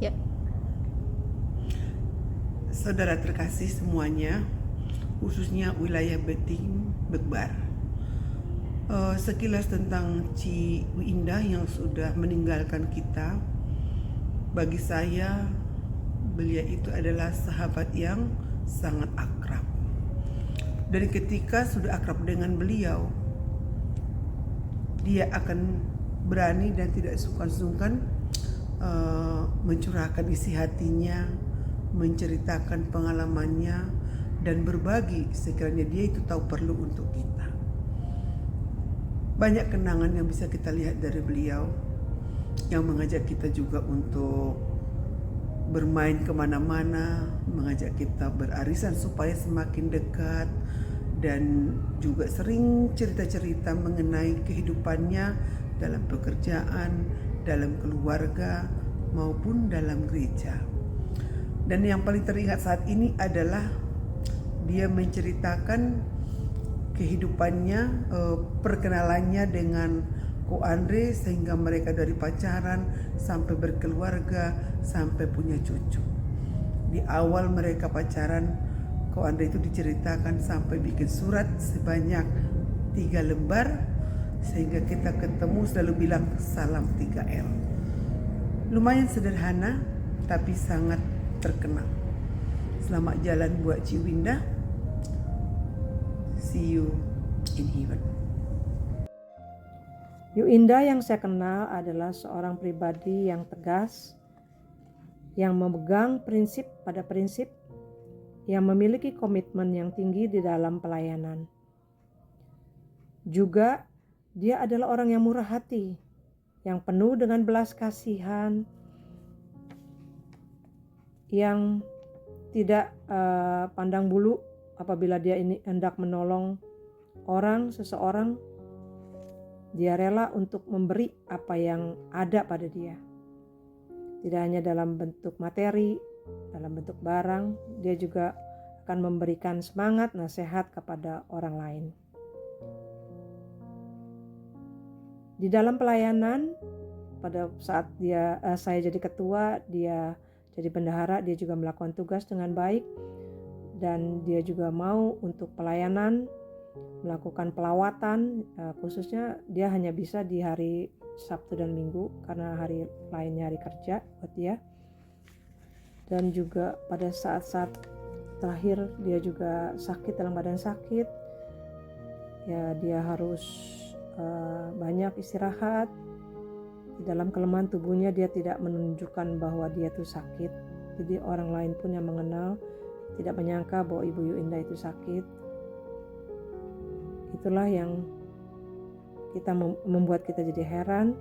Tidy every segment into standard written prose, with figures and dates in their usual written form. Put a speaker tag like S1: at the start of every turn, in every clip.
S1: Ya,
S2: Saudara terkasih semuanya, khususnya wilayah Beting, Bekbar. Sekilas tentang Ci Indah yang sudah meninggalkan kita. Bagi saya, beliau itu adalah sahabat yang sangat akrab. Dan ketika sudah akrab dengan beliau, dia akan berani dan tidak sungkan-sungkan mencurahkan isi hatinya, menceritakan pengalamannya, dan berbagi sekiranya dia itu tahu perlu untuk kita. Banyak kenangan yang bisa kita lihat dari beliau, yang mengajak kita juga untuk bermain kemana-mana, mengajak kita berarisan supaya semakin dekat, dan juga sering cerita-cerita mengenai kehidupannya dalam pekerjaan, dalam keluarga, maupun dalam gereja. Dan yang paling teringat saat ini adalah dia menceritakan kehidupannya, perkenalannya dengan Ko Andre, sehingga mereka dari pacaran sampai berkeluarga sampai punya cucu. Di awal mereka pacaran, Ko Andre itu diceritakan sampai bikin surat sebanyak 3 lembar, sehingga kita ketemu selalu bilang salam 3L. Lumayan sederhana tapi sangat terkenal. Selamat jalan buat Ciwinda. See you in heaven.
S3: Yuinda yang saya kenal adalah seorang pribadi yang tegas, yang memegang prinsip pada prinsip, yang memiliki komitmen yang tinggi di dalam pelayanan. Juga dia adalah orang yang murah hati, yang penuh dengan belas kasihan, yang tidak pandang bulu apabila dia ini hendak menolong seseorang. Dia rela untuk memberi apa yang ada pada dia. Tidak hanya dalam bentuk materi, dalam bentuk barang, dia juga akan memberikan semangat, nasihat kepada orang lain. Di dalam pelayanan, pada saat saya jadi ketua, dia jadi bendahara, dia juga melakukan tugas dengan baik, dan dia juga mau untuk pelayanan, melakukan pelawatan, khususnya dia hanya bisa di hari Sabtu dan Minggu karena hari lainnya hari kerja buat dia. Dan juga pada saat-saat terakhir dia juga sakit, dalam badan sakit, ya dia harus banyak istirahat. Di dalam kelemahan tubuhnya dia tidak menunjukkan bahwa dia itu sakit, jadi orang lain pun yang mengenal tidak menyangka bahwa Ibu Yuinda itu sakit. Itulah yang membuat kita jadi heran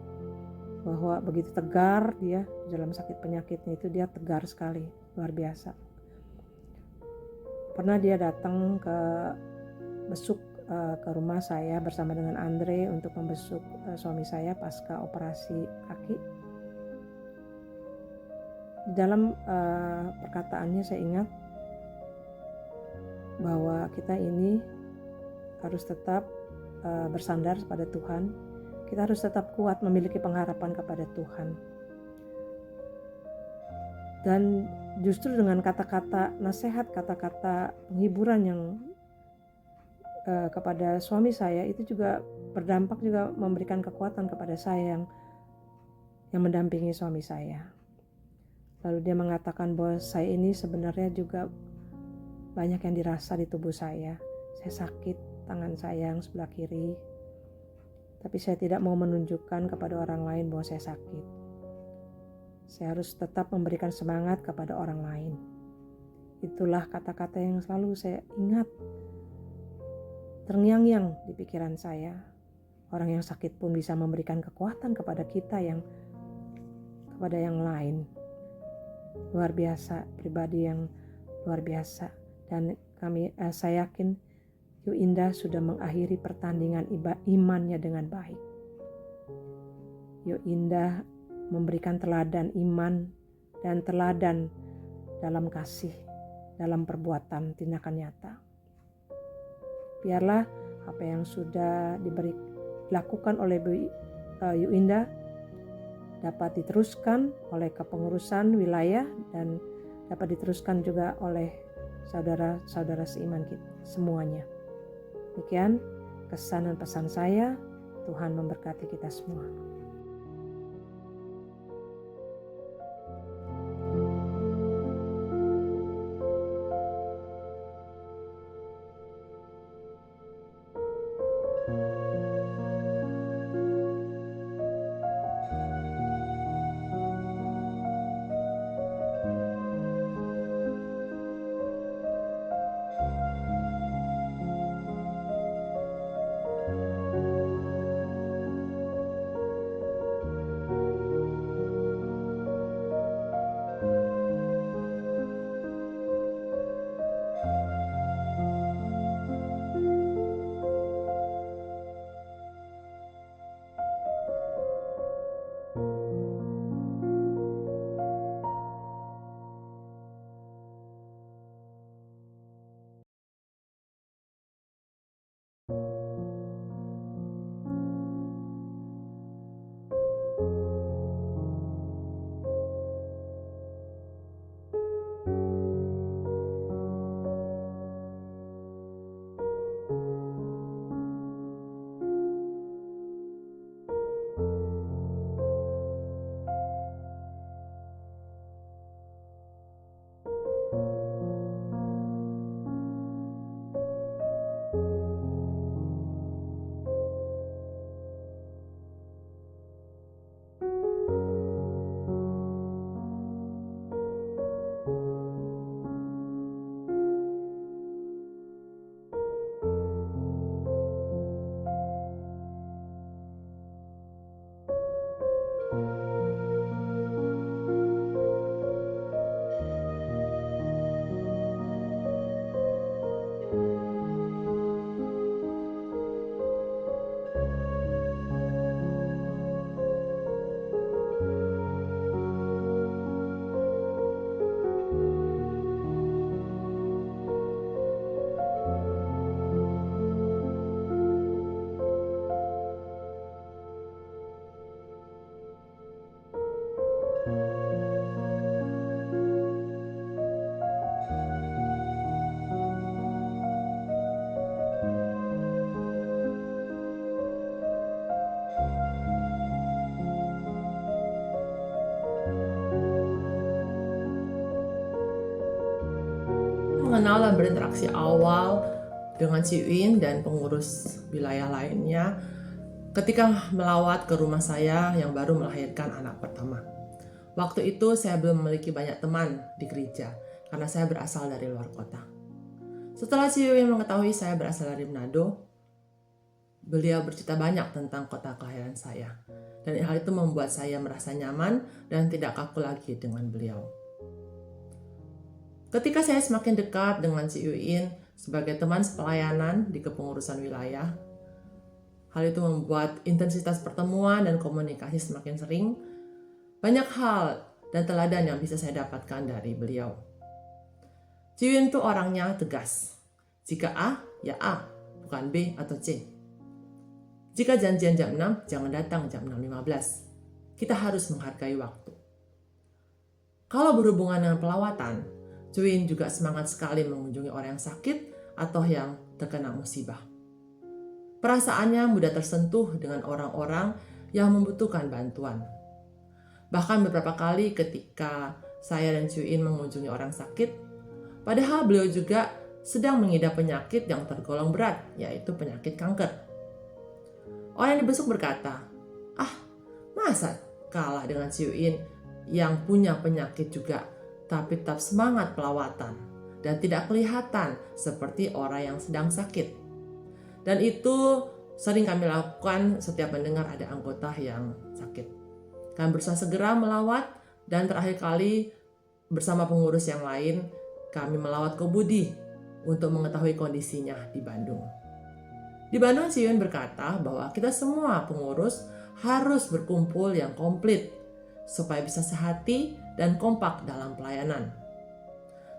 S3: bahwa begitu tegar dia dalam sakit penyakitnya itu, dia tegar sekali, luar biasa. Pernah dia datang ke besuk ke rumah saya bersama dengan Andre untuk membesuk suami saya pasca operasi kaki. Di dalam perkataannya saya ingat bahwa kita ini harus tetap bersandar pada Tuhan. Kita harus tetap kuat memiliki pengharapan kepada Tuhan. Dan justru dengan kata-kata nasihat, kata-kata penghiburan yang kepada suami saya itu juga berdampak, juga memberikan kekuatan kepada saya yang mendampingi suami saya. Lalu dia mengatakan bahwa saya ini sebenarnya juga banyak yang dirasa di tubuh saya. Saya sakit tangan saya yang sebelah kiri, tapi saya tidak mau menunjukkan kepada orang lain bahwa saya sakit. Saya harus tetap memberikan semangat kepada orang lain. Itulah kata-kata yang selalu saya ingat, terngiang-ngiang di pikiran saya. Orang yang sakit pun bisa memberikan kekuatan kepada kita, kepada yang lain. Luar biasa, pribadi yang luar biasa. Dan saya yakin Yuinda sudah mengakhiri pertandingan imannya dengan baik. Yuinda memberikan teladan iman dan teladan dalam kasih, dalam perbuatan, tindakan nyata. Biarlah apa yang sudah dilakukan oleh Yuinda dapat diteruskan oleh kepengurusan wilayah dan dapat diteruskan juga oleh saudara-saudara seiman kita semuanya. Demikian kesan dan pesan saya. Tuhan memberkati kita semua.
S1: Mengenal dan berinteraksi awal dengan si Uin dan pengurus wilayah lainnya ketika melawat ke rumah saya yang baru melahirkan anak pertama. Waktu itu saya belum memiliki banyak teman di gereja karena saya berasal dari luar kota. Setelah si Uin mengetahui saya berasal dari Manado, beliau bercerita banyak tentang kota kelahiran saya. Dan hal itu membuat saya merasa nyaman dan tidak kaku lagi dengan beliau. Ketika saya semakin dekat dengan si Uin sebagai teman sepelayanan di kepengurusan wilayah, hal itu membuat intensitas pertemuan dan komunikasi semakin sering. Banyak hal dan teladan yang bisa saya dapatkan dari beliau. Si Uin itu orangnya tegas. Jika A, ya A, bukan B atau C. Jika janjian jam 6, jangan datang jam 6.15. Kita harus menghargai waktu. Kalau berhubungan dengan pelawatan, Uin juga semangat sekali mengunjungi orang yang sakit atau yang terkena musibah. Perasaannya mudah tersentuh dengan orang-orang yang membutuhkan bantuan. Bahkan beberapa kali ketika saya dan Uin mengunjungi orang sakit, padahal beliau juga sedang mengidap penyakit yang tergolong berat, yaitu penyakit kanker. Orang yang dibesuk berkata, masa kalah dengan Uin yang punya penyakit juga, tapi tetap semangat pelawatan dan tidak kelihatan seperti orang yang sedang sakit. Dan itu sering kami lakukan setiap mendengar ada anggota yang sakit. Kami berusaha segera melawat dan terakhir kali bersama pengurus yang lain kami melawat ke Budi untuk mengetahui kondisinya di Bandung. Di Bandung, si Uin berkata bahwa kita semua pengurus harus berkumpul yang komplit supaya bisa sehati dan kompak dalam pelayanan.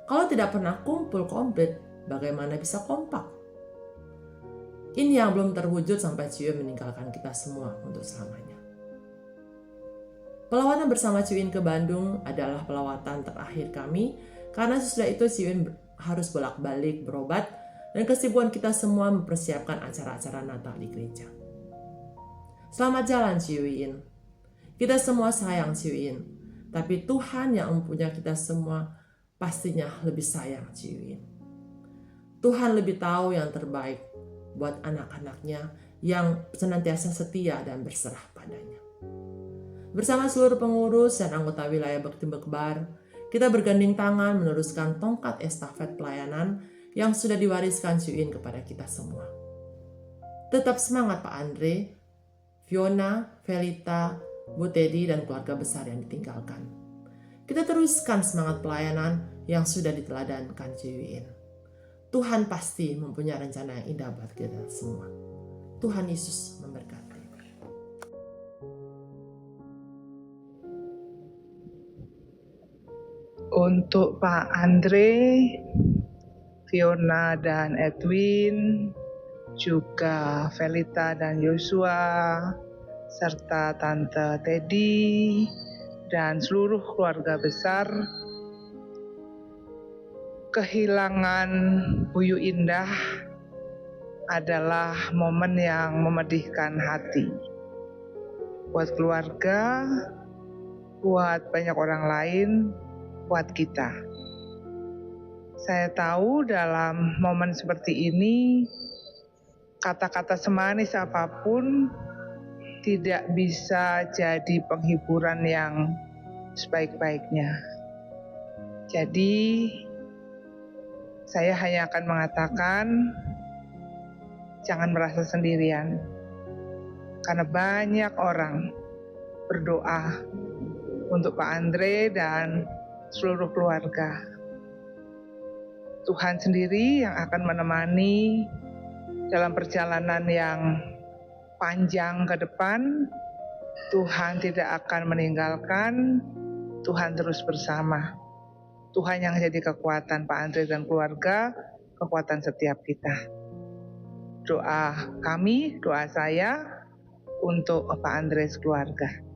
S1: Kalau tidak pernah kumpul komplit, bagaimana bisa kompak? Ini yang belum terwujud sampai si Uin meninggalkan kita semua untuk selamanya. Pelawatan bersama Ciwin ke Bandung adalah pelawatan terakhir kami, karena sesudah itu Ciwin harus bolak-balik berobat dan kesibukan kita semua mempersiapkan acara-acara Natal di gereja. Selamat jalan Ciwin. Kita semua sayang Ciwin, tapi Tuhan yang mempunyai kita semua pastinya lebih sayang Ciwin. Tuhan lebih tahu yang terbaik buat anak-anaknya yang senantiasa setia dan berserah padanya. Bersama seluruh pengurus dan anggota wilayah Bakti Bekbar, kita bergandeng tangan meneruskan tongkat estafet pelayanan yang sudah diwariskan Ciwin kepada kita semua. Tetap semangat Pak Andre, Fiona, Felita, Bu Teddy, dan keluarga besar yang ditinggalkan. Kita teruskan semangat pelayanan yang sudah diteladankan Ciwin. Tuhan pasti mempunyai rencana yang indah buat kita semua. Tuhan Yesus memberkati.
S4: Untuk Pak Andre, Fiona dan Edwin, juga Felita dan Joshua, serta Tante Teddy, dan seluruh keluarga besar, kehilangan Buyu Indah adalah momen yang memedihkan hati. Buat keluarga, buat banyak orang lain, buat kita. Saya tahu dalam momen seperti ini, kata-kata semanis apapun tidak bisa jadi penghiburan yang sebaik-baiknya. Jadi, saya hanya akan mengatakan, jangan merasa sendirian. Karena banyak orang berdoa untuk Pak Andre dan seluruh keluarga. Tuhan sendiri yang akan menemani dalam perjalanan yang panjang ke depan. Tuhan tidak akan meninggalkan, Tuhan terus bersama. Tuhan yang jadi kekuatan Pak Andre dan keluarga, kekuatan setiap kita. Doa kami, doa saya untuk Pak Andre keluarga.